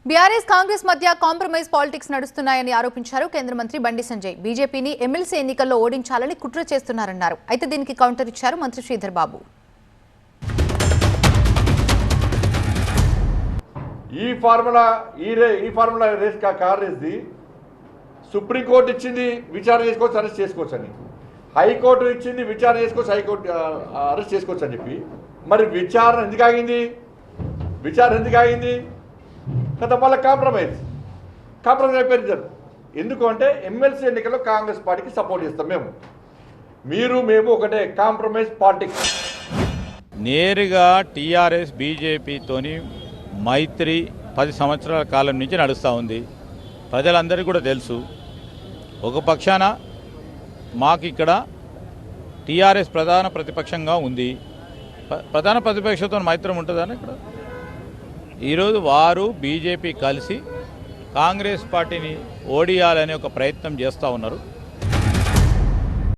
BRS Congress మధ్య compromise politics నడుస్తున్నాయని ఆరోపించారు కేంద్ర మంత్రి బండి సంజయ్. బీజేపీని ఎమ్మెల్సీ ఎన్నికల్లో ఓడించాలని కుట్ర చేస్తున్నారన్నారు. అయితే దీనికి కౌంటర్ ఇచ్చారు మంత్రి శ్రీధర్ బాబు. ఈ ఫార్ములా రేస్ కార్ రేస్ది సుప్రీంకోర్టు ఇచ్చింది విచారణ చేసుకోవచ్చు, అరెస్ట్ చేసుకోవచ్చు అని. హైకోర్టు ఇచ్చింది విచారణ చేసుకోవచ్చు, హైకోర్టు అరెస్ట్ చేసుకోవచ్చు అని చెప్పి మరి విచారణ ఎందుకు ఆగింది? గత మళ్ళీ కాంప్రమైజ్ అయిపోయింది. ఎందుకు అంటే ఎమ్మెల్సీ ఎన్నికల్లో కాంగ్రెస్ పార్టీకి సపోర్ట్ చేస్తాం మేము ఒకటే కాంప్రమైజ్ పాలిటిక్స్. నేరుగా టీఆర్ఎస్ బీజేపీతోని మైత్రి 10 సంవత్సరాల కాలం నుంచి నడుస్తూ ఉంది. ప్రజలందరికీ కూడా తెలుసు. ఒక పక్షాన మాకు ఇక్కడ టీఆర్ఎస్ ప్రధాన ప్రతిపక్షంగా ఉంది. ప్రధాన ప్రతిపక్షంతో మైత్రం ఉంటుందని ఇక్కడ ఈరోజు వారు బీజేపీ కలిసి కాంగ్రెస్ పార్టీని ఓడియాలనే ఒక ప్రయత్నం చేస్తూ ఉన్నారు.